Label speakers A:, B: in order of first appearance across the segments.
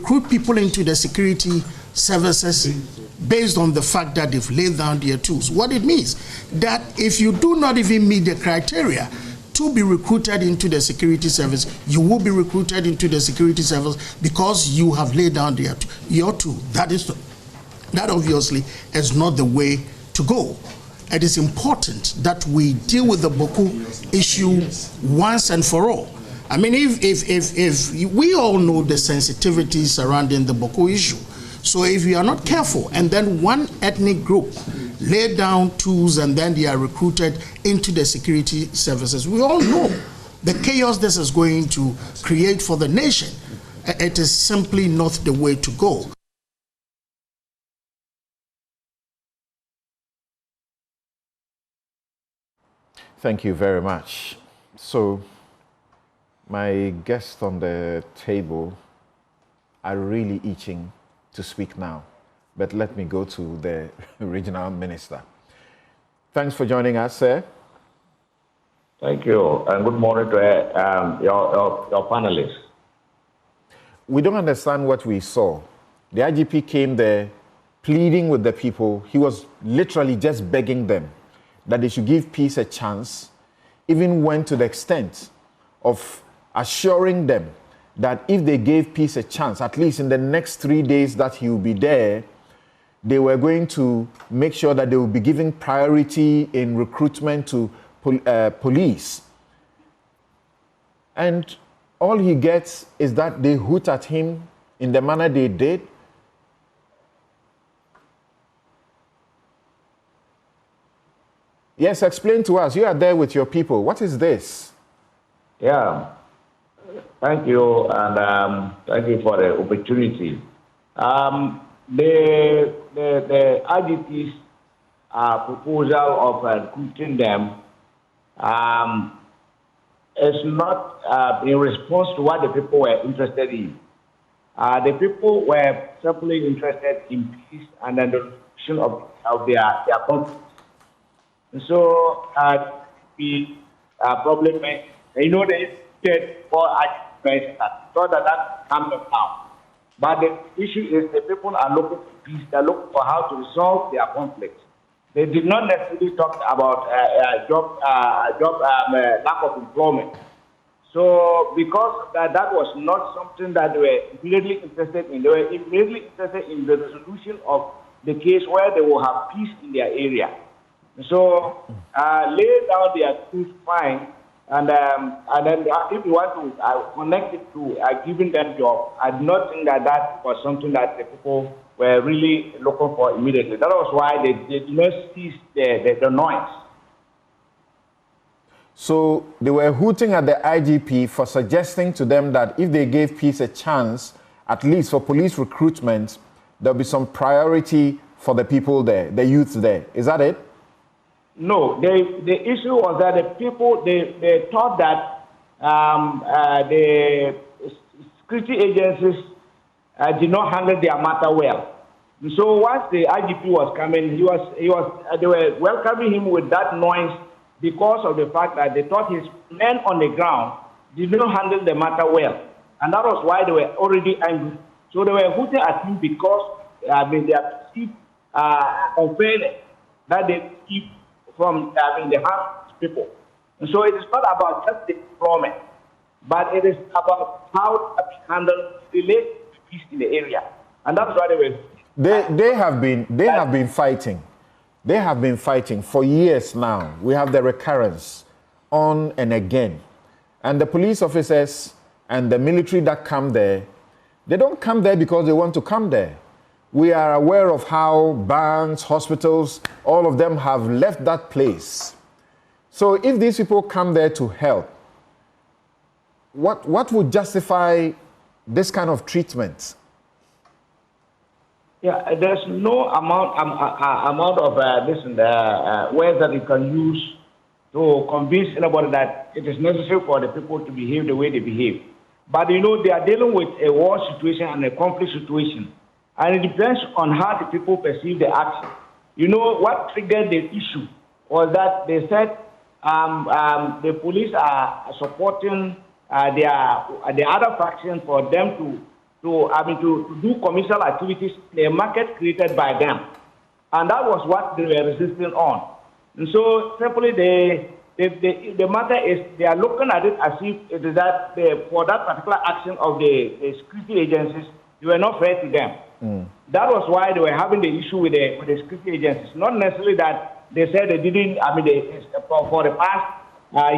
A: recruit people into the security services based on the fact that they've laid down their tools. What it means, that if you do not even meet the criteria to be recruited into the security service, you will be recruited into the security service because you have laid down your tool. That obviously is not the way to go. It is important that we deal with the Bawku issue once and for all. I mean, if we all know the sensitivities surrounding the Bawku issue, so if we are not careful and then one ethnic group lay down tools and then they are recruited into the security services, we all know the chaos this is going to create for the nation. It is simply not the way to go.
B: Thank you very much. So, my guests on the table are really itching to speak now, but let me go to the regional minister. Thanks for joining us, sir.
C: Thank you, and good morning to your panelists.
B: We don't understand what we saw. The IGP came there pleading with the people. He was literally just begging them that they should give peace a chance, even went to the extent of assuring them that if they gave peace a chance, at least in the next 3 days that he will be there, they were going to make sure that they will be giving priority in recruitment to police. And all he gets is that they hoot at him in the manner they did. Yes, explain to us. You are there with your people. What is this?
C: Yeah, thank you, and thank you for the opportunity. The IGP's proposal of recruiting them is not in response to what the people were interested in. The people were simply interested in peace and then the resolution of their conflict. So the problem, you know, they said for IGPs so that comes down. But the issue is the people are looking for peace. They're looking for how to resolve their conflict. They did not necessarily talk about lack of employment. So because that was not something that they were immediately interested in, they were immediately interested in the resolution of the case where they will have peace in their area. So lay down their tools fine, and then if you want to connect it to giving them job, I do not think that was something that the people were really looking for immediately. That was why they did not cease the noise.
B: So they were hooting at the IGP for suggesting to them that if they gave peace a chance, at least for police recruitment, there'll be some priority for the people there, the youth there. Is that it?
C: No, the issue was that the people, they thought that the security agencies did not handle their matter well. So once the IGP was coming, they were welcoming him with that noise because of the fact that they thought his men on the ground did not handle the matter well. And that was why they were already angry. So they were hooting at him because they are perceived unfairness that they keep from the hands of people. And so it is not about just the employment, but it is about how to handle relate to peace in the area. And that's why they were.
B: They have been fighting. They have been fighting for years now. We have the recurrence on and again. And the police officers and the military that come there, they don't come there because they want to come there. We are aware of how banks, hospitals, all of them have left that place. So if these people come there to help, what would justify this kind of treatment?
C: Yeah, there's no amount of ways that you can use to convince anybody that it is necessary for the people to behave the way they behave. But you know, they are dealing with a war situation and a conflict situation. And it depends on how the people perceive the action. You know, what triggered the issue was that they said the police are supporting the other faction for them to do commercial activities in a market created by them. And that was what they were resisting on. And so simply the matter is they are looking at it as if it is that for that particular action of the security agencies, they were not fair to them. That was why they were having the issue with the security agencies. Not necessarily that they said they didn't, for the past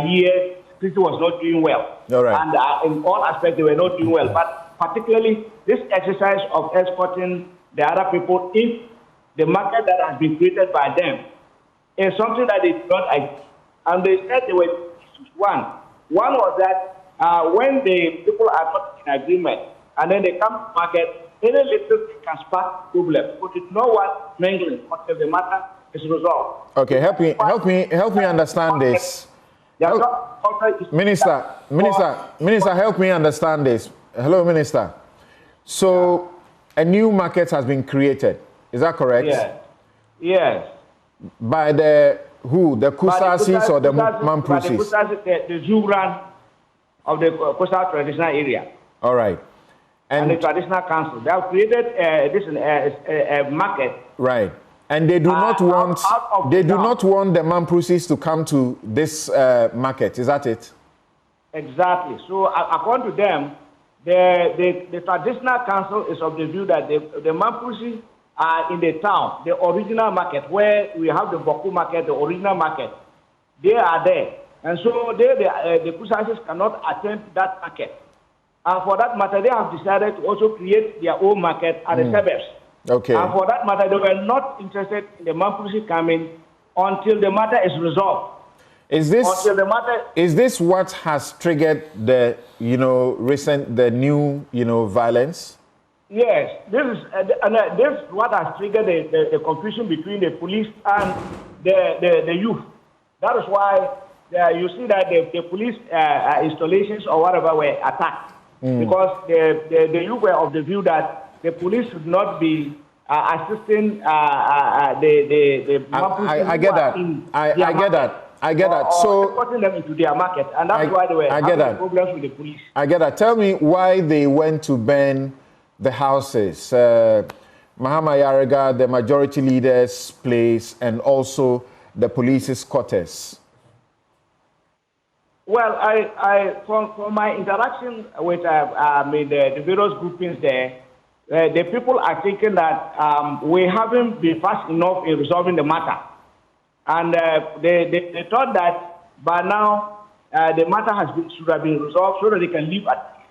C: year, security was not doing well.
B: All right.
C: And in all aspects, they were not doing well. But particularly this exercise of escorting the other people in the market that has been created by them is something that they did not agree. And they said there were two issues. One was that when the people are not in agreement and then they come to market, any little thing can spark problem. But it's not what mangling until the matter is resolved.
B: Okay, help me understand this. Minister, help me understand this. Hello, Minister. So a new market has been created. Is that correct?
C: Yes. Yes.
B: By the who? The Kusasis or the Mampusis?
C: The Zubran of the Kusa traditional area.
B: All right.
C: And the traditional council. They have created this market.
B: Right. And they do not want the Mampusis to come to this market. Is that it? Exactly.
C: So according to them, the traditional council is of the view that the Mampusis are in the town, the original market, where we have the Bawku market, the original market. They are there. And so the Kusasis cannot attend that market. And for that matter, they have decided to also create their own market at the suburbs.
B: Okay.
C: And for that matter, they were not interested in the Mampusis coming until the matter is resolved.
B: Is this what has triggered the new violence?
C: Yes, this is what has triggered the confusion between the police and the youth. That is why you see that the police installations or whatever were attacked because the youth were of the view that the police should not be assisting the
B: I get that. I get that. So
C: putting them into their market, and that's why they were having problems with the police.
B: I get that. Tell me why they went to burn the houses, Mahama Yarega, the majority leader's place, and also the police's quarters.
C: Well, from my interaction with the various groupings there, the people are thinking that we haven't been fast enough in resolving the matter. And they thought that by now the matter should have been resolved so that they can live at peace.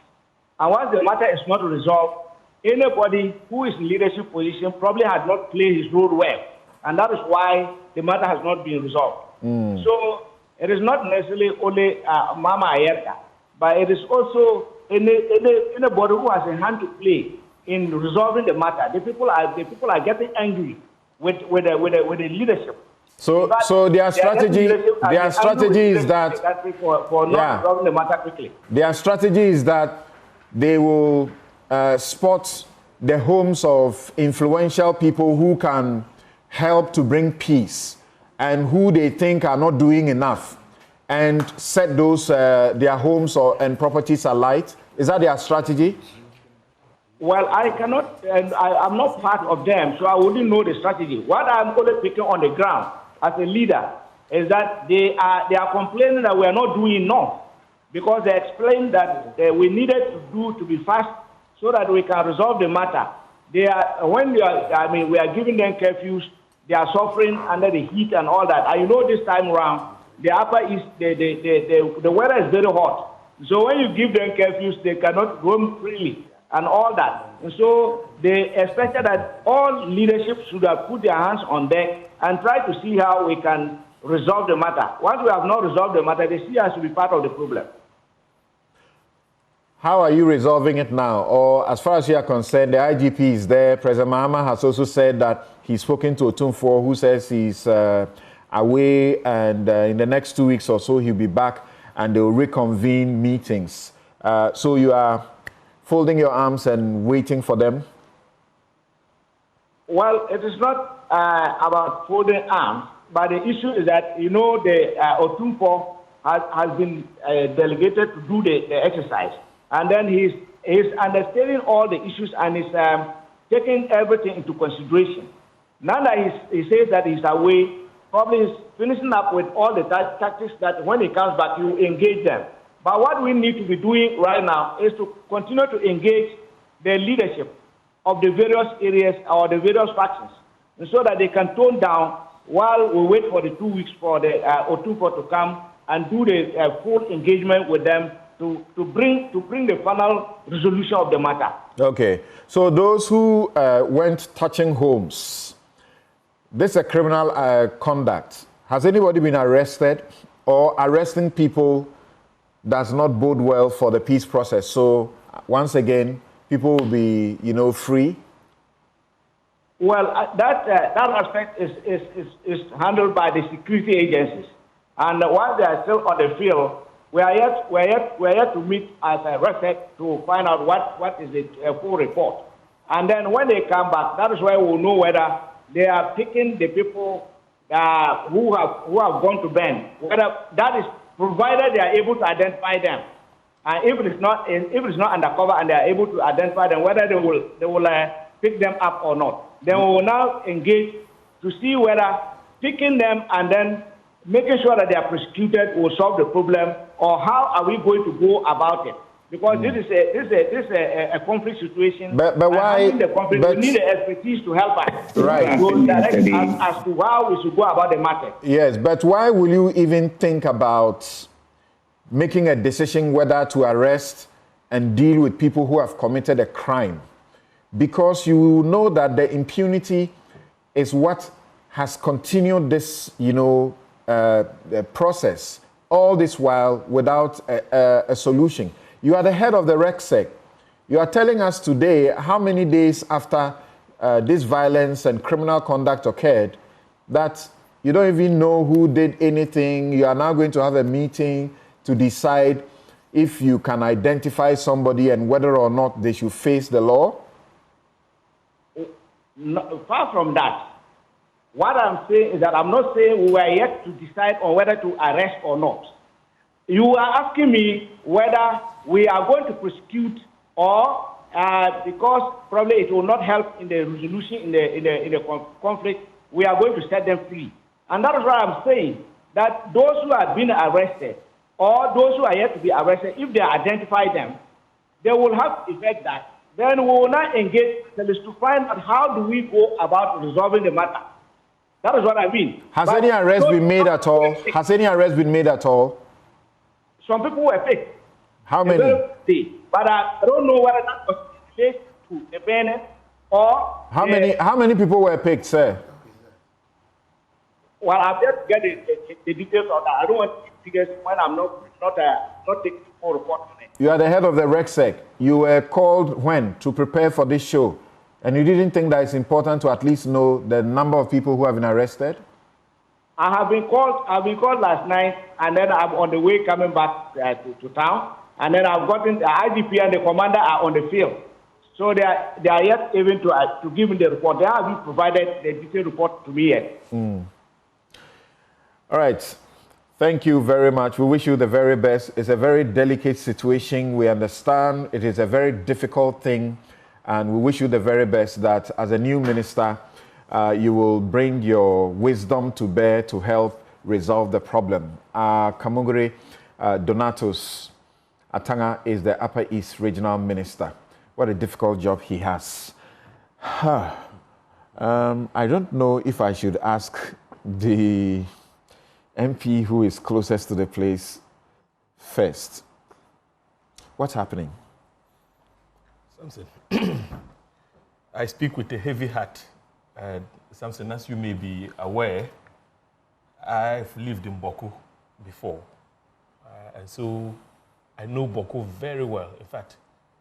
C: And once the matter is not resolved, anybody who is in leadership position probably has not played his role well. And that is why the matter has not been resolved. So it is not necessarily only Mama Ayerka, but it is also anybody who has a hand to play in resolving the matter. The people are getting angry with the leadership.
B: So their strategy is that
C: for not resolving the matter quickly.
B: Their strategy is that they will spot the homes of influential people who can help to bring peace and who they think are not doing enough, and set those their homes and properties alight. Is that their strategy?
C: Well, I cannot, and I'm not part of them, so I wouldn't know the strategy. What I'm only picking on the ground as a leader is that they are complaining that we are not doing enough, because they explained that we needed to be fast so that we can resolve the matter. We are giving them curfews. They are suffering under the heat and all that. And this time around, the upper east, the weather is very hot. So when you give them curfews, they cannot roam freely and all that. And so they expected that all leadership should have put their hands on deck and try to see how we can resolve the matter. Once we have not resolved the matter, they see us to be part of the problem.
B: How are you resolving it now? Or as far as you are concerned, the IGP is there. President Mahama has also said that he's spoken to Otumfuo, who says he's away, and in the next 2 weeks or so he'll be back and they'll reconvene meetings. So you are folding your arms and waiting for them?
C: Well, it is not about folding arms, but the issue is that, the Otumfuo has been delegated to do the exercise. And then he's He's understanding all the issues and is taking everything into consideration. Now that he says that he's away, probably he's finishing up with all the tactics that when he comes back, you engage them. But what we need to be doing right now is to continue to engage the leadership of the various areas or the various factions, and so that they can tone down while we wait for the 2 weeks for the Otunfo to come and do the full engagement with them to bring the final resolution of the matter.
B: Okay. So those who went touching homes, this is a criminal conduct. Has anybody been arrested, or arresting people does not bode well for the peace process? So once again, people will be, free?
C: Well, that aspect is handled by the security agencies, and while they are still on the field, we are yet to meet as a RESEC to find out what is the full report, and then when they come back, that is where we'll know whether they are picking the people who have gone to bend. Whether that is provided they are able to identify them, and if it is not undercover and they are able to identify them, whether they will pick them up or not. Then we will now engage to see whether picking them and then making sure that they are prosecuted will solve the problem, or how are we going to go about it? Because this is a conflict situation.
B: But why?
C: The conflict, we need the expertise to help us.
B: Right.
C: To direct us as to how we should go about the matter.
B: Yes, but why will you even think about making a decision whether to arrest and deal with people who have committed a crime? Because you know that the impunity is what has continued this, process all this while without a solution. You are the head of the RECSEC. You are telling us today, how many days after this violence and criminal conduct occurred, that you don't even know who did anything. You are now going to have a meeting to decide if you can identify somebody and whether or not they should face the law?
C: No, far from that. What I'm saying is that I'm not saying we are yet to decide on whether to arrest or not. You are asking me whether we are going to prosecute or because probably it will not help in the resolution in the conflict, we are going to set them free. And that is why I'm saying that those who have been arrested or those who are yet to be arrested, if they identify them, they will have to effect that. Then we will not engage to find out how do we go about resolving the matter. That is what I mean.
B: Has any arrest been made at all? Has any arrest been made at all?
C: Some people were picked.
B: How many?
C: But I don't know whether that was related to the banner or...
B: How many people were picked, sir?
C: Well, I'm just getting the details of that. I don't want to give figures when I'm not taking full report on it.
B: You are the head of the RECSEC. You were called when to prepare for this show, and you didn't think that it's important to at least know the number of people who have been arrested?
C: I have been called. I've been called last night, and then I'm on the way coming back to town, and then I've gotten the IGP and the commander are on the field, so they are yet even to give me the report. They haven't provided the detailed report to me yet.
B: All right. Thank you very much. We wish you the very best. It's a very delicate situation. We understand it is a very difficult thing, and we wish you the very best that as a new minister, you will bring your wisdom to bear to help resolve the problem. Kamunguri Donatus Atanga is the Upper East Regional Minister. What a difficult job he has. I don't know if I should ask the MP who is closest to the place first. What's happening?
D: Samson, I speak with a heavy heart. Samson, as you may be aware, I've lived in Bawku before. And so I know Bawku very well. In fact,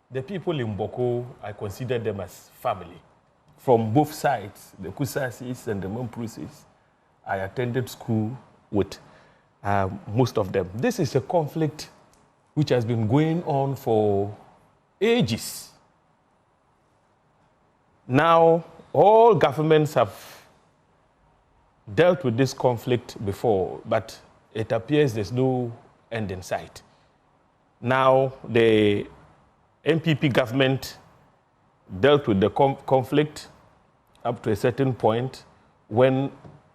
D: the people in Bawku, I consider them as family. From both sides, the Kusasis and the Mamprusis, I attended school with most of them. This is a conflict which has been going on for ages. Now, all governments have dealt with this conflict before, but it appears there's no end in sight. Now, the MPP government dealt with the conflict up to a certain point when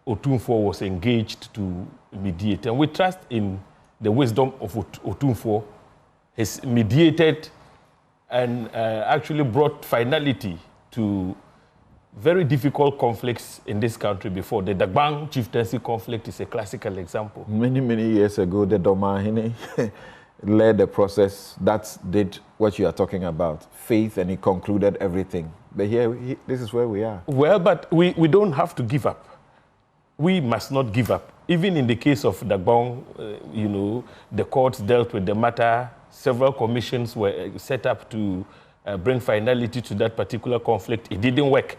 D: Otumfuo was engaged to mediate. And we trust in the wisdom of Otumfuo. He's mediated and actually brought finality to very difficult conflicts in this country before. The Dagbang chieftaincy conflict is a classical example.
B: Many years ago, the Domahine led the process that did what you are talking about, faith, and he concluded everything. But here, this is where we are.
D: Well, but we don't have to give up. We must not give up. Even in the case of Dagbang, the courts dealt with the matter. Several commissions were set up to bring finality to that particular conflict. It didn't work.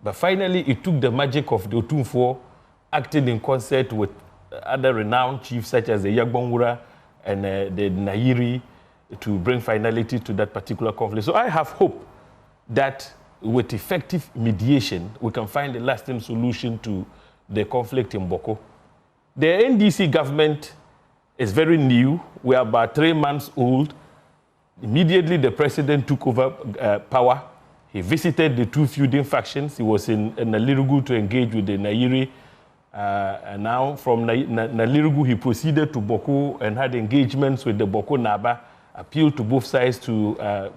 D: But finally, it took the magic of the Otumfuo acting in concert with other renowned chiefs such as the Yagbongura and the Nairi to bring finality to that particular conflict. So I have hope that with effective mediation, we can find a lasting solution to the conflict in Bawku. The NDC government is very new. We are about 3 months old. Immediately, the president took over power. He visited the two feuding factions. He was in Nalirugu to engage with the Nairi. And now from Nalirugu, he proceeded to Bawku and had engagements with the Bawku Naba, appealed to both sides to,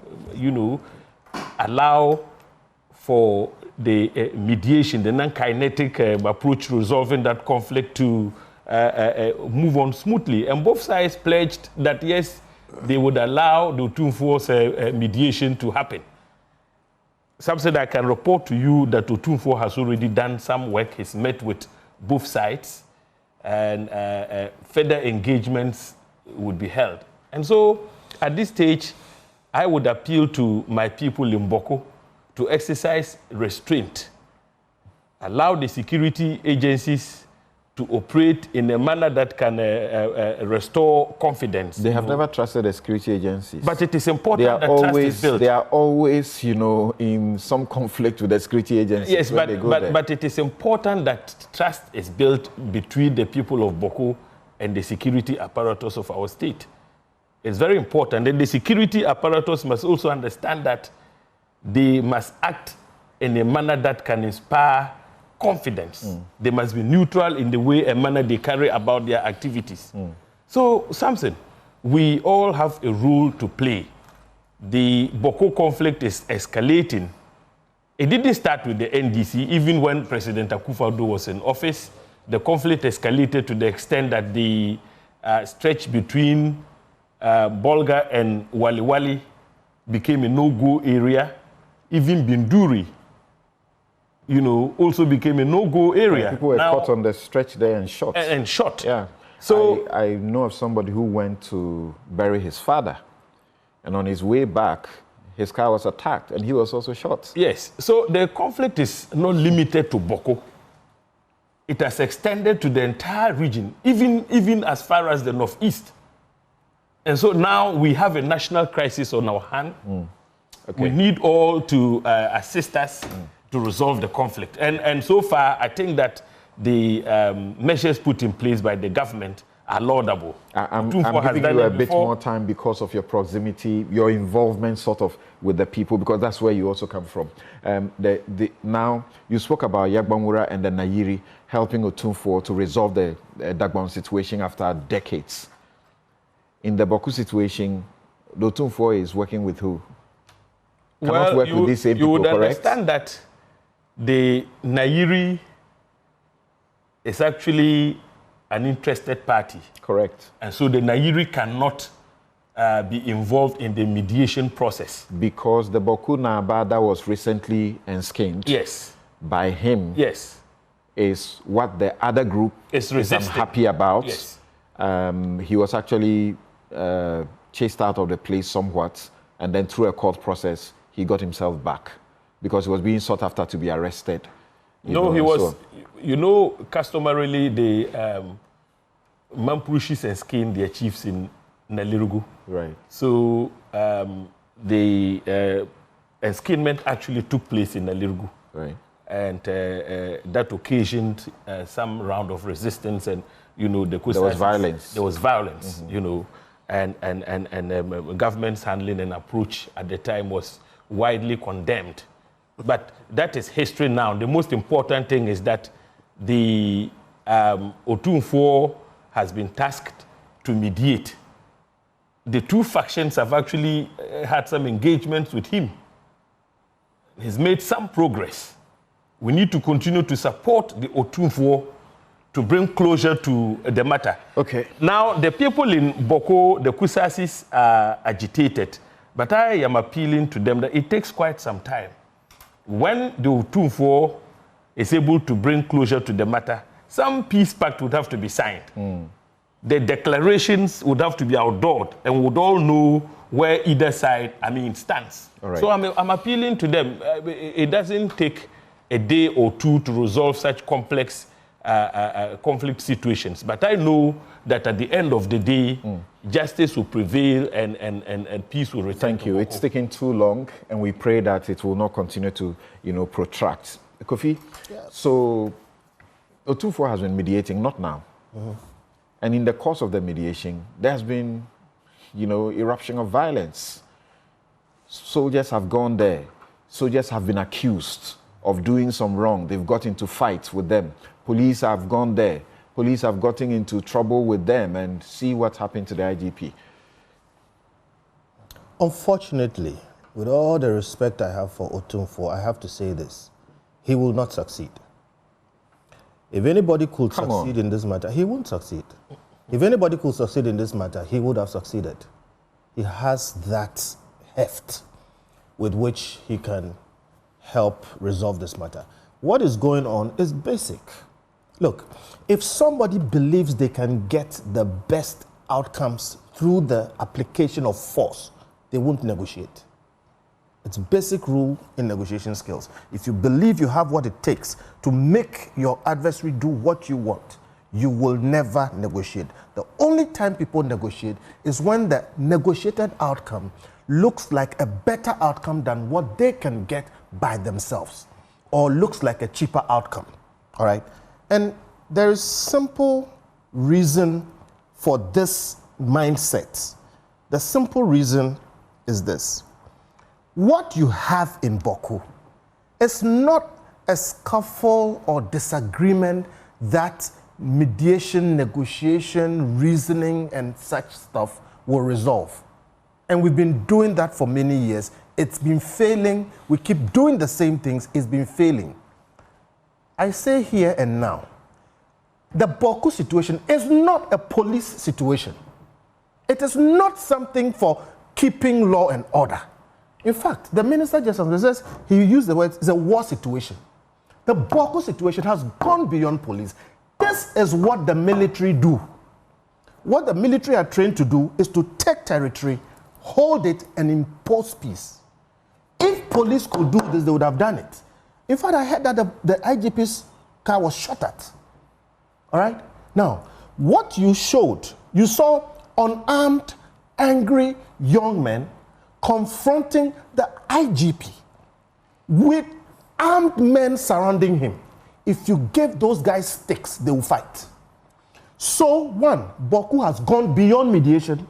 D: allow for the mediation, the non-kinetic approach to resolving that conflict to move on smoothly. And both sides pledged that, yes, they would allow the Otumfuo's mediation to happen. Something I can report to you that Otumfuo has already done some work. He's met with both sides, and further engagements would be held. And so, at this stage, I would appeal to my people in Bawku to exercise restraint, allow the security agencies to operate in a manner that can restore confidence.
B: They have never trusted the security agencies.
D: But it is important that trust is built.
B: They are always, in some conflict with the security agencies.
D: Yes, but it is important that trust is built between the people of Bawku and the security apparatus of our state. It's very important. And the security apparatus must also understand that they must act in a manner that can inspire confidence. They must be neutral in the way and manner they carry about their activities. So, Samson, we all have a role to play. The Bawku conflict is escalating. It didn't start with the NDC. Even when President Akufo-Addo was in office, the conflict escalated to the extent that the stretch between Bolga and Wali became a no-go area. Even Binduri, also became a no-go area.
B: People were caught on the stretch there and shot.
D: And shot.
B: Yeah.
D: So
B: I know of somebody who went to bury his father, and on his way back, his car was attacked, and he was also shot.
D: Yes. So the conflict is not limited to Bawku. It has extended to the entire region, even as far as the northeast. And so now we have a national crisis on our hand. Okay. We need all to assist us to resolve the conflict. And so far, I think that the measures put in place by the government are laudable.
B: I'm giving you a bit more time because of your proximity, your involvement sort of with the people, because that's where you also come from. Now, you spoke about Yagbongura and the Nairi helping Otumfuo to resolve the Dagbang situation after decades. In the Bawku situation, the Otumfuo is working with who? Cannot work with these same people, correct? You would
D: understand that the Nairi is actually an interested party.
B: Correct.
D: And so the Nairi cannot be involved in the mediation process.
B: Because the Bawku Naba that was recently enskined by him is what the other group is unhappy about.
D: Yes.
B: He was actually chased out of the place somewhat, and then through a court process, he got himself back because he was being sought after to be arrested.
D: He was, customarily the Mampurushis enskined their chiefs in Nalirugu.
B: Right.
D: So the enskinment actually took place in Nalirugu.
B: Right.
D: And that occasioned some round of resistance, and there was
B: violence.
D: There was violence, government's handling and approach at the time was widely condemned. But that is history now. The most important thing is that the Otumfuo has been tasked to mediate. The two factions have actually had some engagements with him. He's made some progress. We need to continue to support the Otumfuo to bring closure to the matter.
B: Okay.
D: Now, the people in Bawku, the Kusasis, are agitated, but I am appealing to them that it takes quite some time. When the Otumfuo is able to bring closure to the matter, some peace pact would have to be signed. The declarations would have to be outdoored, and we would all know where either side, stands.
B: All right.
D: So I'm appealing to them. It doesn't take a day or two to resolve such complex conflict situations. But I know that at the end of the day, justice will prevail and peace will return.
B: Thank you. It's taking too long, and we pray that it will not continue to, protract. Kofi, so Otumfuo has been mediating, not now. And in the course of the mediation, there has been, eruption of violence. Soldiers have gone there. Soldiers have been accused of doing some wrong. They've got into fights with them. Police have gone there. Police have gotten into trouble with them, and see what happened to the IGP.
E: Unfortunately, with all the respect I have for Otumfuo, I have to say this. He will not succeed. If anybody could succeed in this matter, he won't succeed. If anybody could succeed in this matter, he would have succeeded. He has that heft with which he can help resolve this matter. What is going on is basic. Look, if somebody believes they can get the best outcomes through the application of force, they won't negotiate. It's a basic rule in negotiation skills. If you believe you have what it takes to make your adversary do what you want, you will never negotiate. The only time people negotiate is when the negotiated outcome looks like a better outcome than what they can get by themselves, or looks like a cheaper outcome, all right? And there is simple reason for this mindset. The simple reason is this. What you have in Bawku is not a scuffle or disagreement that mediation, negotiation, reasoning, and such stuff will resolve. And we've been doing that for many years. It's been failing. We keep doing the same things. It's been failing. I say here and now, the Bawku situation is not a police situation. It is not something for keeping law and order. In fact, the minister just says, he used the word, it's a war situation. The Bawku situation has gone beyond police. This is what the military do. What the military are trained to do is to take territory, hold it, and impose peace. If police could do this, they would have done it. In fact, I heard that the IGP's car was shot at. All right? Now, what you showed, you saw unarmed, angry young men confronting the IGP with armed men surrounding him. If you give those guys sticks, they will fight. So, one, Bawku has gone beyond mediation.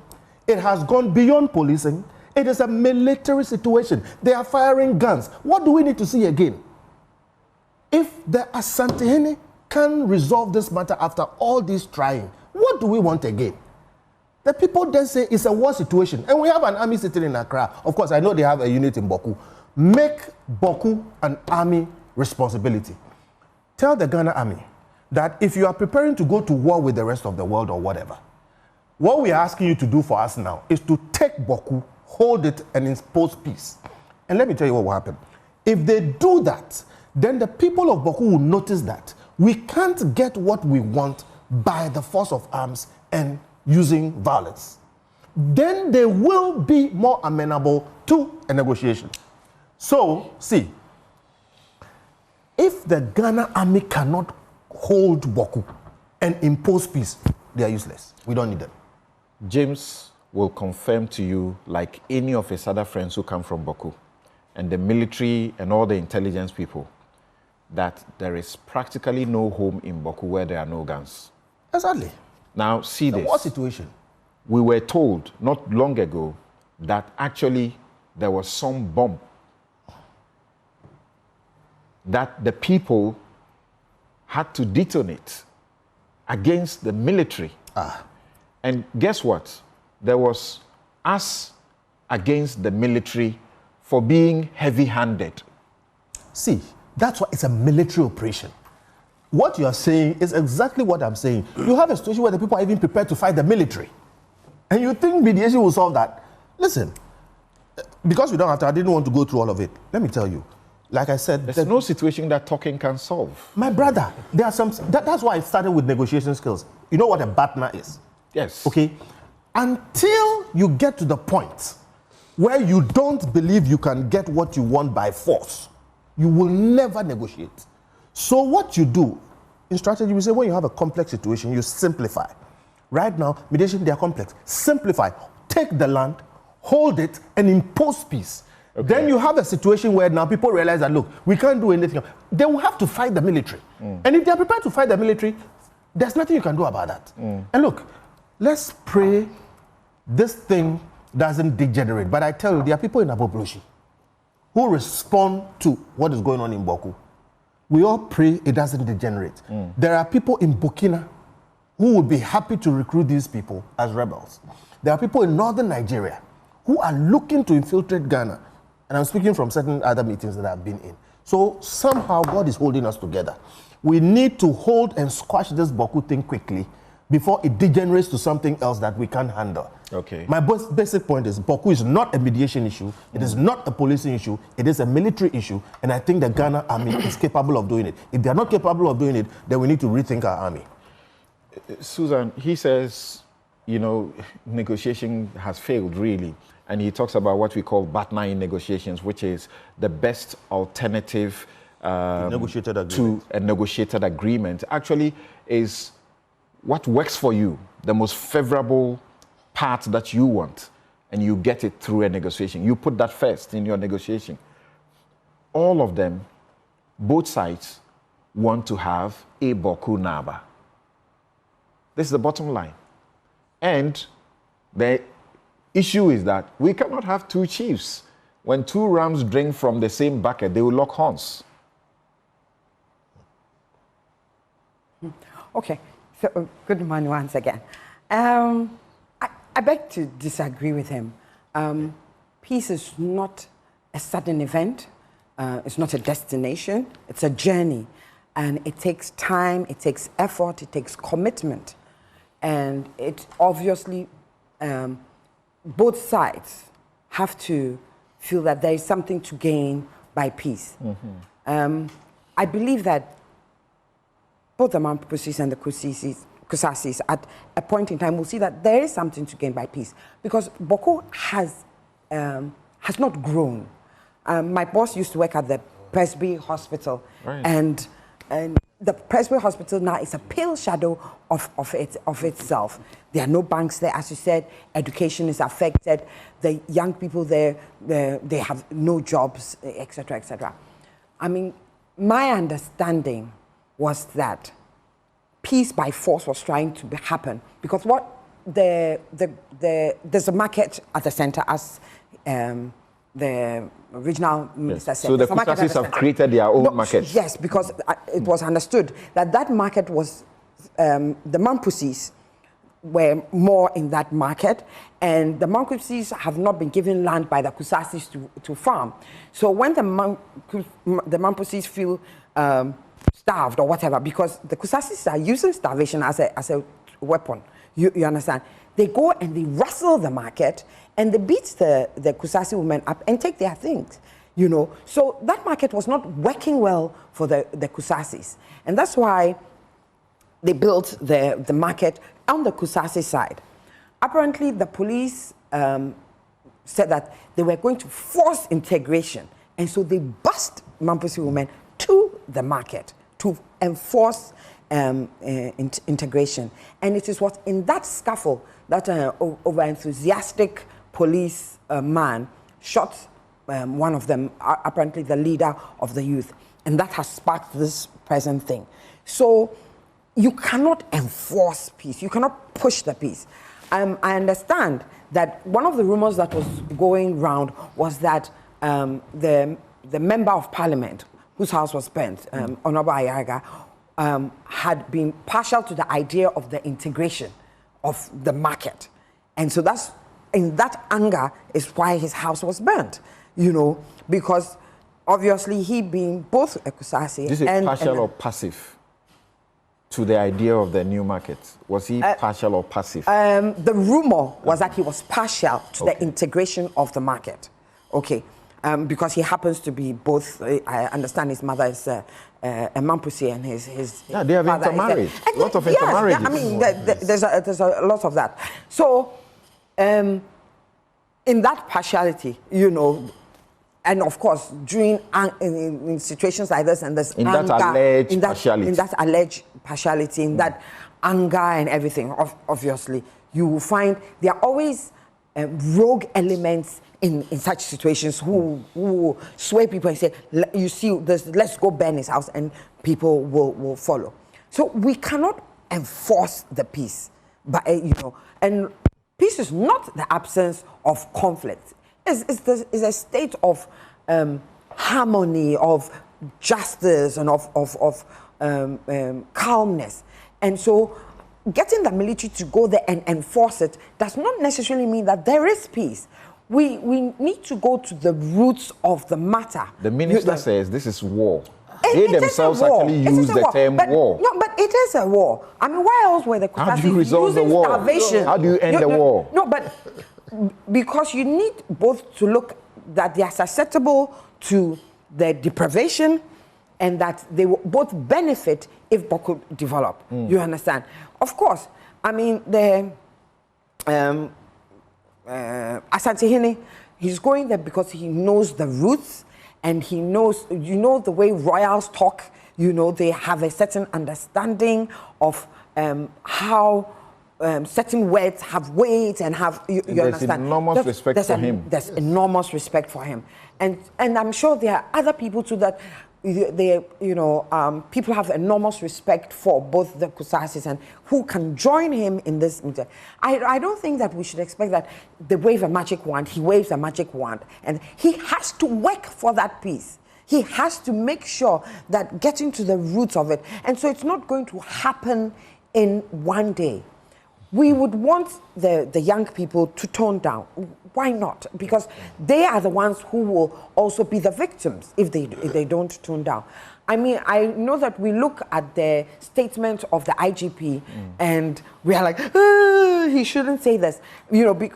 E: It has gone beyond policing. It is a military situation. They are firing guns. What do we need to see again? If the Asantehene can resolve this matter after all this trying, what do we want again? The people then say it's a war situation. And we have an army sitting in Accra. Of course, I know they have a unit in Bawku. Make Bawku an army responsibility. Tell the Ghana army that if you are preparing to go to war with the rest of the world or whatever, what we are asking you to do for us now is to take Bawku, hold it, and impose peace. And let me tell you what will happen. If they do that, then the people of Bawku will notice that we can't get what we want by the force of arms and using violence. Then they will be more amenable to a negotiation. So, see, if the Ghana army cannot hold Bawku and impose peace, they are useless. We don't need them.
B: James will confirm to you, like any of his other friends who come from Bawku, and the military and all the intelligence people, that there is practically no home in Bawku where there are no guns.
E: Exactly.
B: Now, see this.
E: What situation?
B: we were told not long ago that actually there was some bomb that the people had to detonate against the military. And guess what? There was us against the military for being heavy-handed.
E: See, that's why it's a military operation. What you are saying is exactly what I'm saying. You have a situation where the people are even prepared to fight the military. And you think mediation will solve that? Listen, because we don't have to, I didn't want to go through all of it. Let me tell you, like I said,
B: there's no situation that talking can solve.
E: My brother, there are some, that's why I started with negotiation skills. You know what a partner is?
B: Yes.
E: Okay? Until you get to the point where you don't believe you can get what you want by force, you will never negotiate. So what you do in strategy, we say when you have a complex situation, you simplify. Right now, mediation, they are complex. Simplify. Take the land, hold it, and impose peace. Okay. Then you have a situation where now people realize that, look, we can't do anything. They will have to fight the military. And if they are prepared to fight the military, there's nothing you can do about that. And look, let's pray this thing doesn't degenerate. But I tell you, there are people in Abobloshi who respond to what is going on in Bawku. We all pray it doesn't degenerate. There are people in Burkina who would be happy to recruit these people as rebels. There are people in northern Nigeria who are looking to infiltrate Ghana. And I'm speaking from certain other meetings that I've been in. So somehow God is holding us together. We need to hold and squash this Bawku thing quickly before it degenerates to something else that we can't handle.
B: Okay.
E: My basic point is Bawku is not a mediation issue. It is not a policing issue. It is a military issue. And I think the Ghana army is capable of doing it. If they are not capable of doing it, then we need to rethink our army.
B: Susan, he says, you know, negotiation has failed, really. And he talks about what we call partner in negotiations, which is the best alternative to a negotiated agreement. Actually, is what works for you, the most favorable part that you want, and you get it through a negotiation. You put that first in your negotiation. All of them, both sides, want to have a Bawku Naba. This is the bottom line. And the issue is that we cannot have two chiefs. When two rams drink from the same bucket, they will lock horns.
F: Okay, so good morning once again. I beg to disagree with him. Peace is not a sudden event. It's not a destination. It's a journey. And it takes time, it takes effort, it takes commitment. And it obviously, both sides have to feel that there is something to gain by peace. I believe that both the Mampusis and the Kusasis at a point in time will see that there is something to gain by peace, because Bawku has not grown. My boss used to work at the Presby Hospital, right. and the Presby Hospital now is a pale shadow of itself. There are no banks there, as you said. Education is affected. The young people there, they have no jobs, etc., etc. I mean, my understanding was that peace by force was trying to happen, because what there's a market at the center, as the regional minister said.
B: So the Kusasis have created their own market.
F: Yes, because it was understood that that market was, the Mampusis were more in that market, and the Mampusis have not been given land by the Kusasis to farm. So when the Mampusis feel starved or whatever, because the Kusasis are using starvation as a weapon, you understand? They go and they rustle the market and they beat the Kusasi women up and take their things, you know. So that market was not working well for the Kusasis. And that's why they built the market on the Kusasi side. Apparently, the police said that they were going to force integration. And so they bussed Mampusi women to the market to enforce integration. And it is what in that scuffle that over-enthusiastic police man shot one of them, apparently the leader of the youth. And that has sparked this present thing. So you cannot enforce peace. You cannot push the peace. I understand that one of the rumors that was going round was that the member of parliament whose house was burnt, Honorable Ayaga, had been partial to the idea of the integration of the market. And so that's, in that anger is why his house was burnt, you know, because obviously he being both a Kusasi
B: This is partial or passive to the idea of the new market? Was he partial or passive?
F: The rumor was that he was partial to the integration of the market. Okay. Because he happens to be both, I understand his mother is a Mampusi and his
B: yeah, they have
F: father
B: intermarried.
F: A
B: lot of
F: yes,
B: intermarriages.
F: I mean, there's a lot of that. So, in that partiality, you know, and of course, during in situations like this, and there's
B: in
F: anger,
B: that alleged partiality,
F: in that anger and everything, obviously, you will find there are always rogue elements in such situations who sway people and say, you see, let's go burn his house, and people will follow. So we cannot enforce the peace, but you know, and peace is not the absence of conflict. It's a state of harmony, of justice, and of calmness. And so getting the military to go there and enforce it does not necessarily mean that there is peace. We need to go to the roots of the matter.
B: The minister says this is war.
F: They
B: themselves actually use the term war.
F: No, but it is a war. I mean, why else were the Kusasi
B: How do you resolve the war?
F: Starvation?
B: How do you end the war?
F: No, but because you need both to look that they are susceptible to the deprivation and that they will both benefit if Bawku develop. You understand? Of course, I mean, the Asantehene, he's going there because he knows the roots and he knows, you know, the way royals talk, you know, they have a certain understanding of how certain words have weight and have, you understand?
B: Enormous respect for him.
F: There's enormous respect for him. And I'm sure there are other people too that people have enormous respect for both the Kusasis and who can join him in this meeting. I don't think that we should expect that they wave a magic wand, he waves a magic wand, and he has to work for that peace. He has to make sure that getting to the roots of it. And so it's not going to happen in one day. We would want the young people to tone down. Why not? Because they are the ones who will also be the victims if they don't tone down. I mean, I know that we look at the statement of the IGP and we are like, he shouldn't say this. You know,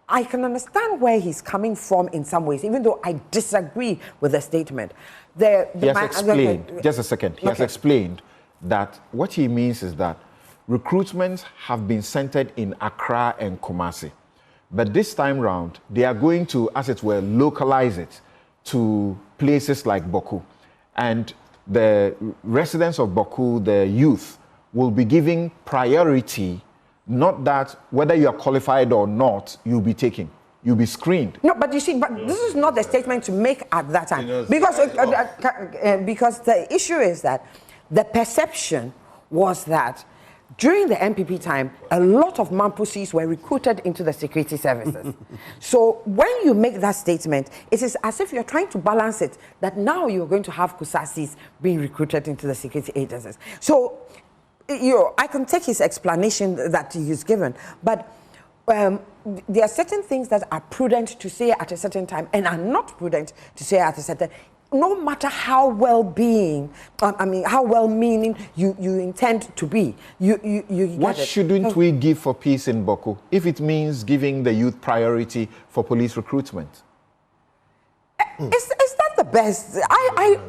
F: I can understand where he's coming from in some ways, even though I disagree with the statement.
B: He has explained, just a second, he has explained that what he means is that recruitments have been centered in Accra and Kumasi. But this time round, they are going to, as it were, localize it to places like Bawku. And the residents of Bawku, the youth, will be giving priority, not that whether you are qualified or not, you'll be taken. You'll be screened.
F: No, but you see, but this is not the statement to make at that time. Because the issue is that the perception was that during the MPP time, a lot of Mampusis were recruited into the security services. So when you make that statement, it is as if you're trying to balance it, that now you're going to have Kusasis being recruited into the security agencies. So, I can take his explanation that he's given, but there are certain things that are prudent to say at a certain time and are not prudent to say at a certain time. No matter how well-being, how well-meaning you intend to be,
B: what shouldn't we give for peace in Bawku if it means giving the youth priority for police recruitment?
F: Is that the best?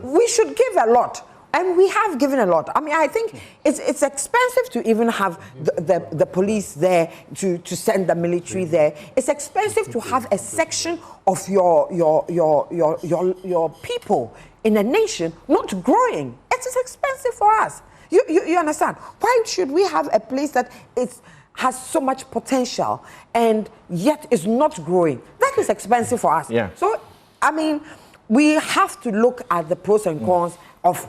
F: We should give a lot. And we have given a lot. I mean, I think it's expensive to even have the police there, to send the military there. It's expensive to have a section of your people in a nation not growing. It is expensive for us. You understand? Why should we have a place that has so much potential and yet is not growing? That is expensive for us.
B: Yeah.
F: So, I mean, we have to look at the pros and cons of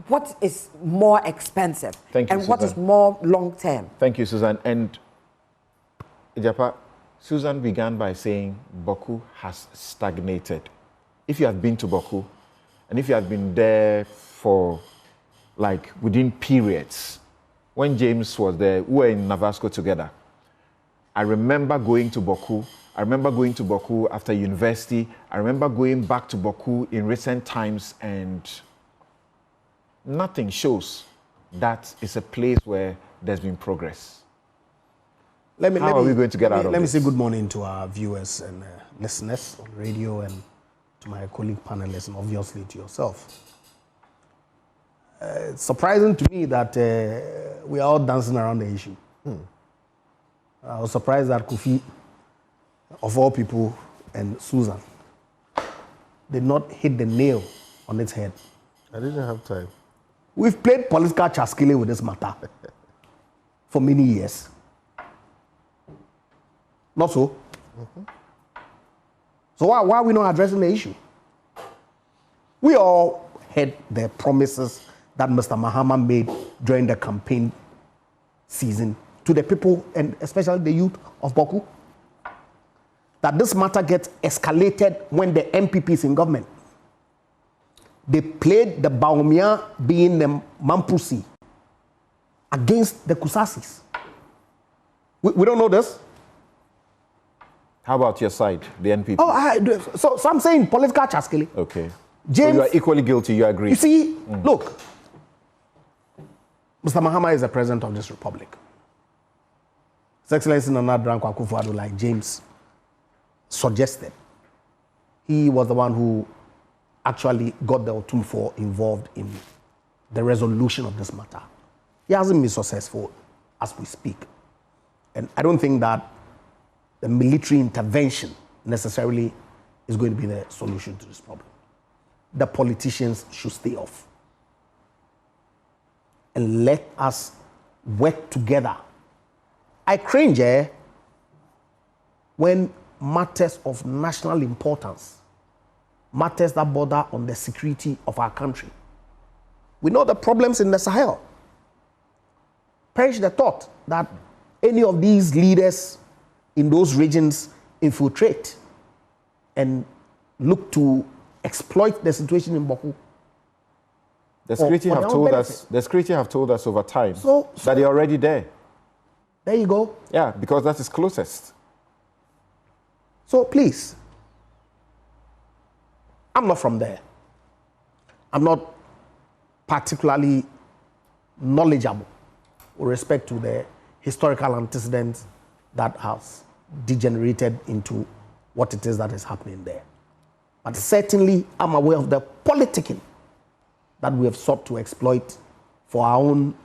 F: what is more expensive?
B: Thank you,
F: and what
B: Susan.
F: is more long-term?
B: Thank you, Susan. And Ijapa, Susan began by saying Bawku has stagnated. If you have been to Bawku, and if you have been there for like within periods, when James was there, we were in Navasco together. I remember going to Bawku. I remember going to Bawku after university. I remember going back to Bawku in recent times, and nothing shows that it's a place where there's been progress. How are we going to get out of this?
G: Let me say good morning to our viewers and listeners on radio, and to my colleague panelists, and obviously to yourself. It's surprising to me that we are all dancing around the issue. I was surprised that Kofi, of all people, and Susan did not hit the nail on its head.
E: I didn't have time.
G: We've played political chaskele with this matter for many years. Not so? So why are we not addressing the issue? We all heard the promises that Mr. Mahama made during the campaign season to the people, and especially the youth of Bawku, that this matter gets escalated when the MPP is in government. They played the Baumia being the Mampusi against the Kusasis. We don't know this.
B: How about your side, the NPP?
G: So I'm saying political chaskele.
B: Okay.
G: James,
B: so you are equally guilty, you agree?
G: You see, look, Mr. Mahama is the president of this republic. His Excellency Nana Dankwa Akufo-Addo, like James suggested, he was the one who actually got the Otumfuo involved in the resolution of this matter. He hasn't been successful as we speak. And I don't think that the military intervention necessarily is going to be the solution to this problem. The politicians should stay off. And let us work together. I cringe when matters of national importance, matters that border on the security of our country. We know the problems in the Sahel. Perish the thought that any of these leaders in those regions infiltrate and look to exploit the situation in Bawku.
B: The security have told us over time that they're already there.
G: There you go.
B: Yeah, because that is closest.
G: So please, I'm not from there. I'm not particularly knowledgeable with respect to the historical antecedents that has degenerated into what it is that is happening there. But certainly, I'm aware of the politicking that we have sought to exploit for our own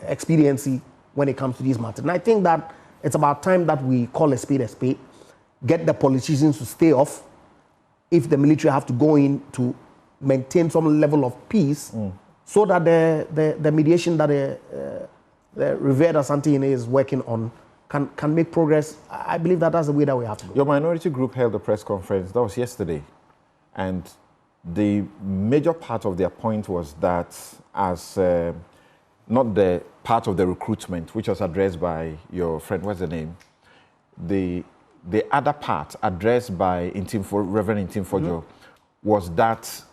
G: expediency when it comes to these matters. And I think that it's about time that we call a spade, get the politicians to stay off. If the military have to go in to maintain some level of peace, so that the mediation that the revered Asante is working on can make progress. I believe that that's the way that we have to go.
B: Your minority group held a press conference, that was yesterday, and the major part of their point was that as not the part of the recruitment, which was addressed by your friend, what's the name? The other part addressed by Reverend Intimfojo was that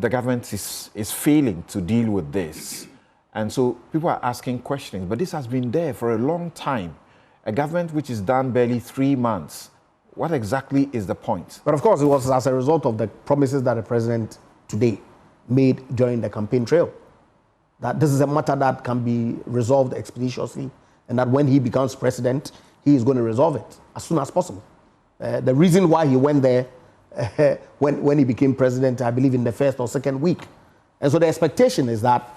B: the government is failing to deal with this. And so people are asking questions, but this has been there for a long time. A government which is done barely 3 months. What exactly is the point?
G: But of course, it was as a result of the promises that the president today made during the campaign trail, that this is a matter that can be resolved expeditiously, and that when he becomes president, he is going to resolve it as soon as possible. The reason why he went there when he became president, I believe in the first or second week. And so the expectation is that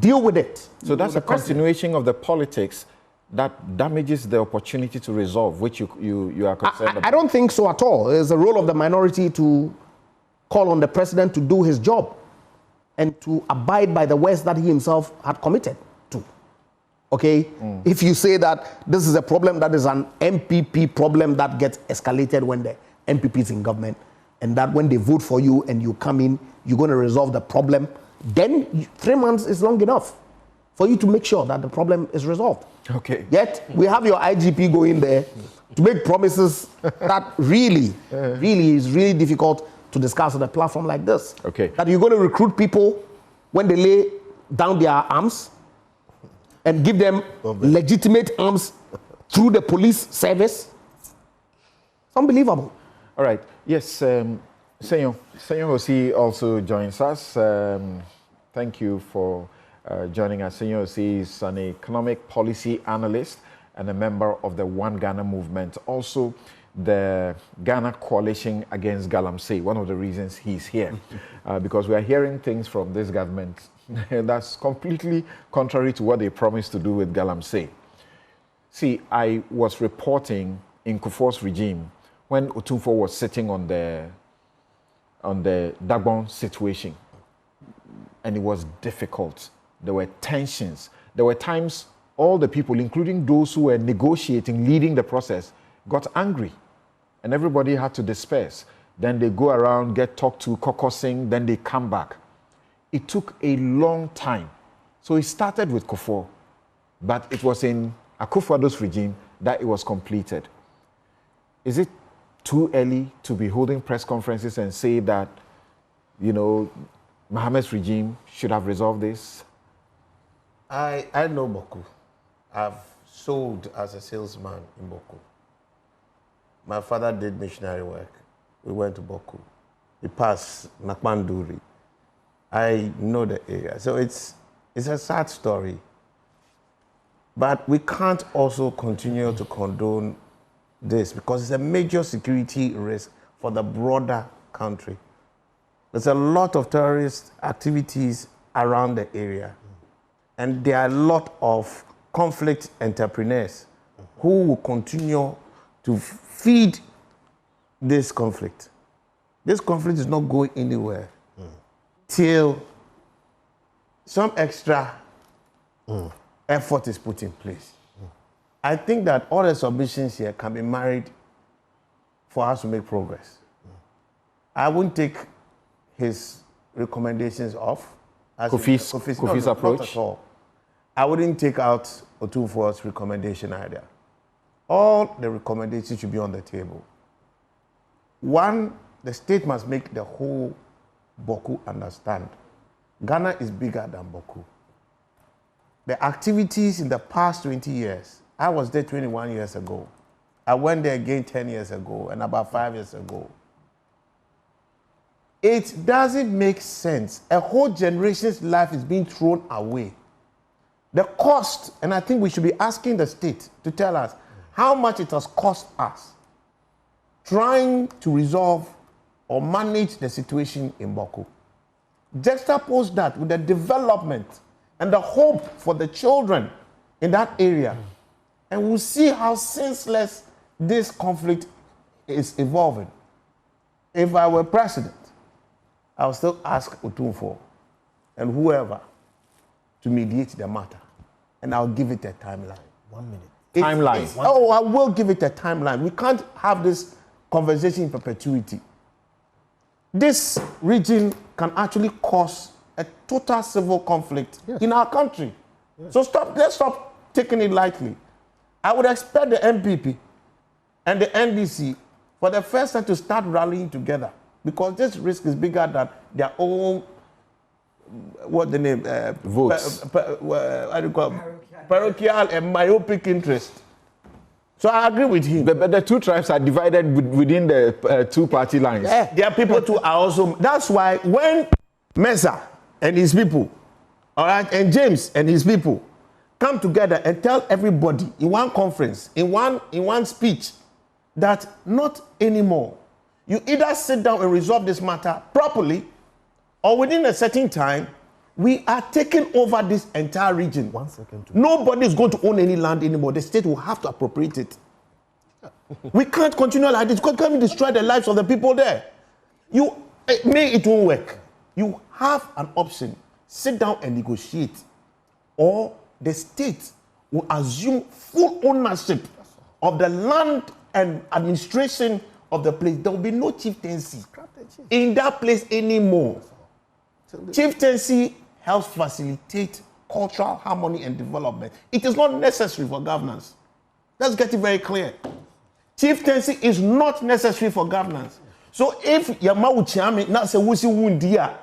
G: deal with it.
B: So that's a continuation of the politics that damages the opportunity to resolve, which you are concerned about.
G: I don't think so at all. It's the role of the minority to call on the president to do his job and to abide by the words that he himself had committed to. Okay? If you say that this is a problem that is an MPP problem that gets escalated when the MPP is in government, and that when they vote for you and you come in, you're going to resolve the problem, then 3 months is long enough for you to make sure that the problem is resolved.
B: Okay.
G: Yet, we have your IGP going there to make promises that really is really difficult to discuss on a platform like this.
B: Okay.
G: That you're going to recruit people when they lay down their arms and give them legitimate arms through the police service. It's unbelievable.
B: All right. Yes, Senyor Osi also joins us. Thank you for joining us. Senyor Osi is an economic policy analyst and a member of the One Ghana movement, also the Ghana Coalition Against Galamsey. One of the reasons he's here, because we are hearing things from this government that's completely contrary to what they promised to do with Galamsey. See, I was reporting in Kufuor's regime when Otumfuo was sitting on the Dagbon situation, and it was difficult. There were tensions. There were times all the people, including those who were negotiating, leading the process, got angry, and everybody had to disperse. Then they go around, get talked to, caucusing, then they come back. It took a long time. So it started with Kufuor, but it was in Akufo-Addo's regime that it was completed. Is it too early to be holding press conferences and say that, you know, Mohammed's regime should have resolved this?
E: I know Bawku. I've sold as a salesman in Bawku. My father did missionary work. We went to Bawku. We passed Nakmanduri. I know the area. So it's a sad story. But we can't also continue to condone this because it's a major security risk for the broader country. There's a lot of terrorist activities around the area. And there are a lot of conflict entrepreneurs who will continue to feed this conflict. This conflict is not going anywhere till some extra effort is put in place. I think that all the submissions here can be married for us to make progress. I wouldn't take his recommendations off.
B: Kofi's approach?
E: Not at all. I wouldn't take out Otumfuo's recommendation either. All the recommendations should be on the table. One, the state must make the whole Bawku understand. Ghana is bigger than Bawku. The activities in the past 20 years, I was there 21 years ago. I went there again 10 years ago and about 5 years ago. It doesn't make sense. A whole generation's life is being thrown away. The cost, and I think we should be asking the state to tell us how much it has cost us trying to resolve or manage the situation in Bawku. Juxtapose that with the development and the hope for the children in that area, and we'll see how senseless this conflict is evolving. If I were president, I would still ask Otumfuo and whoever to mediate the matter, and I'll give it a timeline.
G: 1 minute.
B: Timeline.
E: I will give it a timeline. We can't have this conversation in perpetuity. This region can actually cause a total civil conflict in our country. So let's stop taking it lightly. I would expect the MPP and the NDC for the first time to start rallying together because this risk is bigger than their own, what the name?
B: Votes.
E: What do you call it? Parochial and myopic interest. So I agree with him.
B: But the two tribes are divided within the two-party lines.
E: Yeah, their people too are also. That's why when Mensah and his people, all right, and James and his people come together and tell everybody in one conference, in one speech, that not anymore. You either sit down and resolve this matter properly, or within a certain time, we are taking over this entire region.
G: 1 second.
E: Nobody is going to own any land anymore. The state will have to appropriate it. We can't continue like this. Can't we destroy the lives of the people there? It won't work. You have an option. Sit down and negotiate. Or the state will assume full ownership of the land and administration
H: of the place, there will be no chieftaincy in that place anymore. Chieftaincy helps facilitate cultural harmony and development. It is not necessary for governance. Let's get it very clear. Chieftaincy is not necessary for governance. So if Yamau Chiami, not say Wusi Wundia,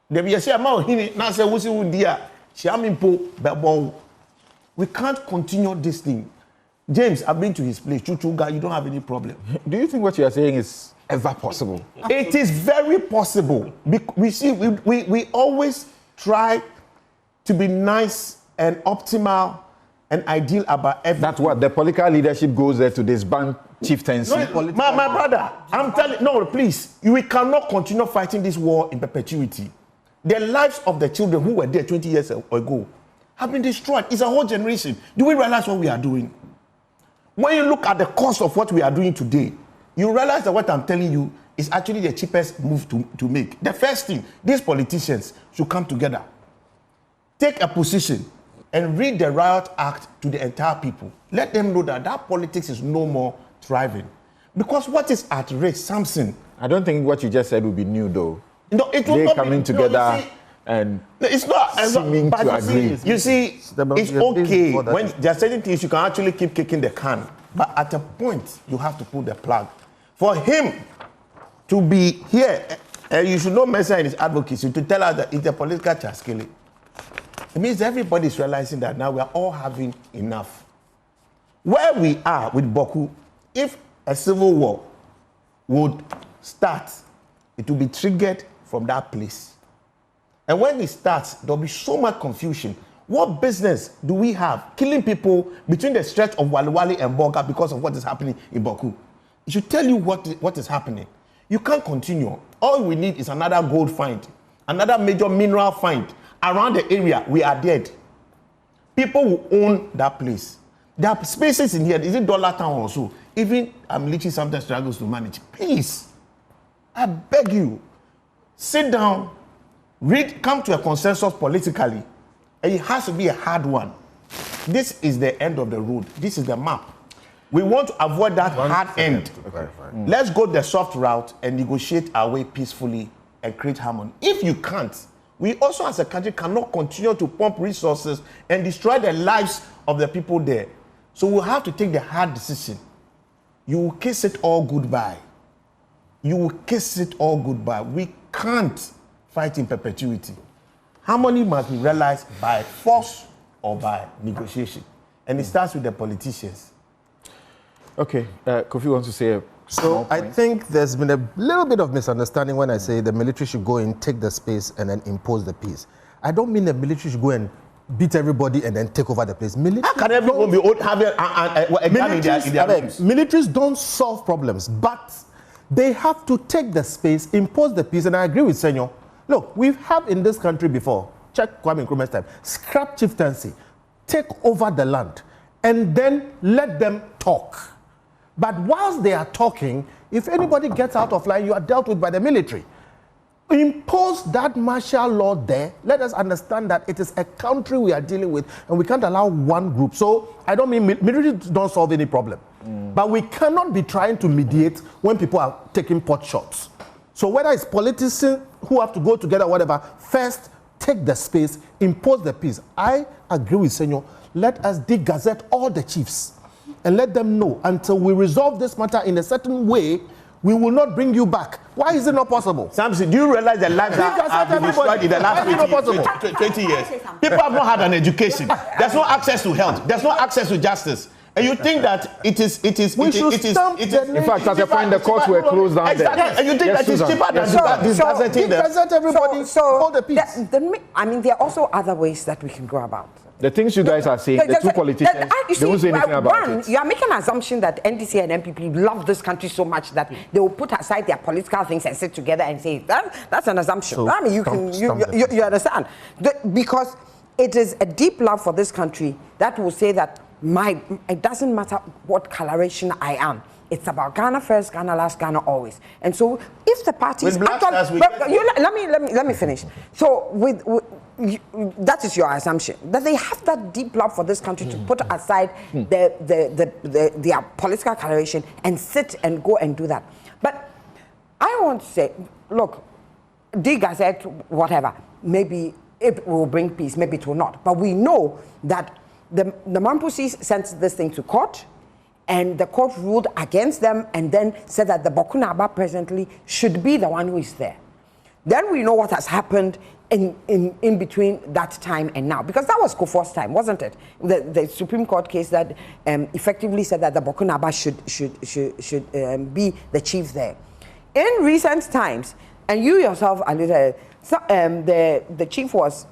H: there be a Yamau Hini, not say Wusi Wundia, Chiami Po, Babon. We can't continue this thing. James, I've been to his place. Chuchuga, you don't have any problem.
B: Do you think what you are saying is ever possible?
H: It is very possible. We always try to be nice and optimal and ideal about everything.
B: That's what the political leadership goes there to disband chieftaincy.
H: No, my brother, I'm telling no, please. We cannot continue fighting this war in perpetuity. The lives of the children who were there 20 years ago have been destroyed. It's a whole generation. Do we realize what we are doing? When you look at the cost of what we are doing today, you realize that what I'm telling you is actually the cheapest move to make. The first thing, these politicians should come together, take a position, and read the Riot Act to the entire people. Let them know that politics is no more thriving. Because what is at risk, Samson?
B: I don't think what you just said will be new, though.
H: No, it will
B: they
H: not
B: coming
H: be,
B: together
H: no,
B: and
H: it's not
B: seeming to agree.
H: You see, it's okay when there are certain things you can actually keep kicking the can, but at a point you have to pull the plug. For him to be here, you should not measure in his advocacy to tell us that it's a political chaskele. It means everybody is realizing that now we are all having enough. Where we are with Bawku, if a civil war would start, it will be triggered from that place. And when it starts, there'll be so much confusion. What business do we have killing people between the stretch of Waliwali and Boga because of what is happening in Bawku? It should tell you what is happening. You can't continue. All we need is another gold find, another major mineral find. Around the area, we are dead. People who own that place. There are spaces in here. Is it Dollar Town also? Even military sometimes struggles to manage. Please, I beg you, sit down, read, come to a consensus politically. And it has to be a hard one. This is the end of the road. This is the map. We want to avoid that hard end. Let's go the soft route and negotiate our way peacefully and create harmony. If you can't, we also as a country cannot continue to pump resources and destroy the lives of the people there. So we'll have to take the hard decision. You will kiss it all goodbye. You will kiss it all goodbye. We can't fight in perpetuity. Harmony must be realized by force or by negotiation. And it starts with the politicians.
B: Okay, Kofi wants to say a
E: So I think there's been a little bit of misunderstanding when I say the military should go and take the space and then impose the peace. I don't mean the military should go and beat everybody and then take over the place.
H: How can everyone be having a gun in their rooms?
E: Militaries don't solve problems, but they have to take the space, impose the peace, and I agree with Senor. Look, we have in this country before, check Kwame Nkrumah's time, scrap chieftaincy, take over the land, and then let them talk. But whilst they are talking, if anybody gets out of line, you are dealt with by the military. Impose that martial law there. Let us understand that it is a country we are dealing with, and we can't allow one group. So I don't mean military don't solve any problem. But we cannot be trying to mediate when people are taking pot shots. So whether it's politicians who have to go together, whatever, first take the space, impose the peace. I agree with Senor. Let us de-gazette all the chiefs and let them know until we resolve this matter in a certain way, we will not bring you back. Why is it not possible?
H: Samson, do you realize the lives have been destroyed in the last 20 years? People have not had an education. There's no access to health. There's no access to justice. And you think that it is in
B: fact, at the point the courts were closed down there.
H: And you think that it's cheaper than disgazetting them.
E: Hold the peace.
F: I mean, there are also other ways that we can go about.
B: The things you guys are saying, the two politicians, they won't say anything about it.
F: You are making an assumption that NDC and MPP love this country so much that they will put aside their political things and sit together and say, that's an assumption.
E: So,
F: I mean, you understand. Because it is a deep love for this country that will say that it doesn't matter what coloration I am. It's about Ghana first, Ghana last, Ghana always. And so, if the parties let me finish. So, that is your assumption that they have that deep love for this country to put aside their political coloration and sit and go and do that. But I want to say, look, the Gazette, whatever, maybe it will bring peace, maybe it will not. But we know that the Mampusis sent this thing to court, and the court ruled against them and then said that the Bawku Naba presently should be the one who is there. Then we know what has happened in between that time and now, because that was Kufuor's time, wasn't it? The Supreme Court case that effectively said that the Bawku Naba should be the chief there. In recent times, and you yourself alluded, the chief was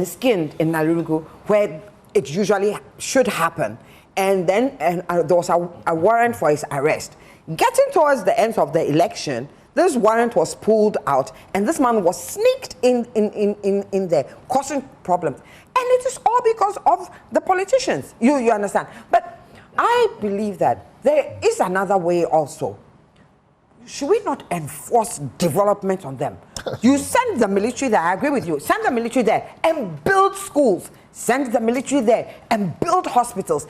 F: skinned in Narurugu, where it usually should happen, and then there was a warrant for his arrest. Getting towards the end of the election, this warrant was pulled out, and this man was sneaked in there, causing problems. And it is all because of the politicians. You understand? But I believe that there is another way also. Should we not enforce development on them? You send the military there, I agree with you, send the military there and build schools. Send the military there and build hospitals.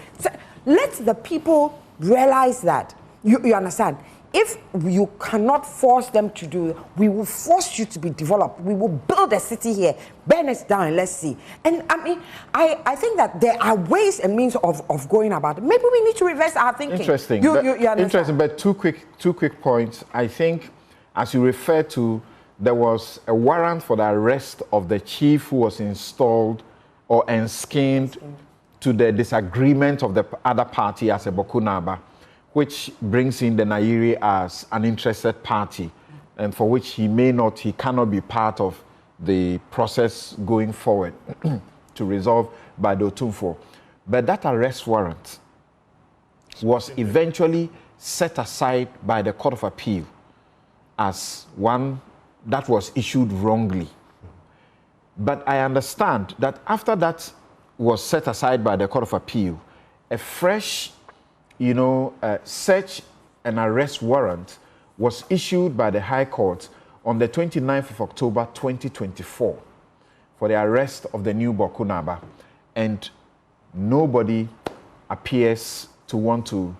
F: Let the people realize that. You understand? If you cannot force them to do, we will force you to be developed. We will build a city here, burn it down, and let's see. And I mean, I think that there are ways and means of going about it. Maybe we need to reverse our thinking.
B: Interesting.
F: You understand?
B: Interesting, but two quick points. I think, as you refer to, there was a warrant for the arrest of the chief who was installed or enskined to the disagreement of the other party as a Bawku Naba, which brings in the Nairi as an interested party, and for which he cannot be part of the process going forward to resolve by the Otumfuo. But that arrest warrant was eventually set aside by the Court of Appeal as one that was issued wrongly. But I understand that after that was set aside by the Court of Appeal, a fresh search and arrest warrant was issued by the High Court on the 29th of October 2024 for the arrest of the new Bawku Naba, and nobody appears to want to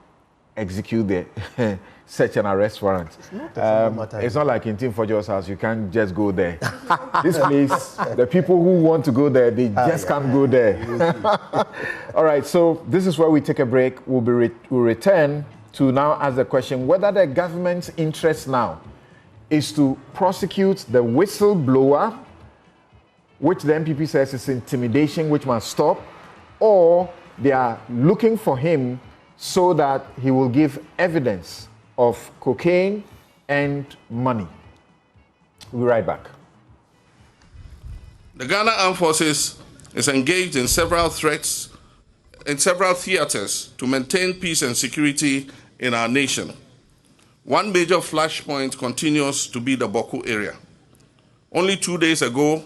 B: execute the search and arrest warrant. It's not like in Tim Fojo's house, you can't just go there. This place, the people who want to go there, they just can't go there. All right, so this is where we take a break. We'll return to now ask the question whether the government's interest now is to prosecute the whistleblower, which the MPP says is intimidation, which must stop, or they are looking for him so that he will give evidence of cocaine and money. We'll be right back.
I: The Ghana Armed Forces is engaged in several theaters to maintain peace and security in our nation. One major flashpoint continues to be the Bawku area. Only 2 days ago,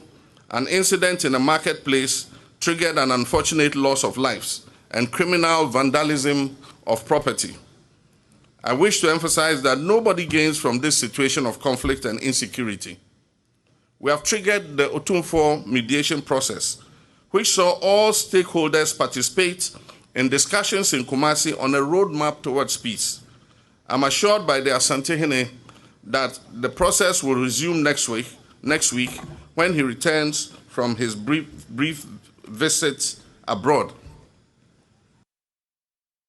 I: an incident in a marketplace triggered an unfortunate loss of lives and criminal vandalism of property. I wish to emphasize that nobody gains from this situation of conflict and insecurity. We have triggered the Otumfuo mediation process, which saw all stakeholders participate in discussions in Kumasi on a roadmap towards peace. I'm assured by the Asantehene that the process will resume next week when he returns from his brief visit abroad.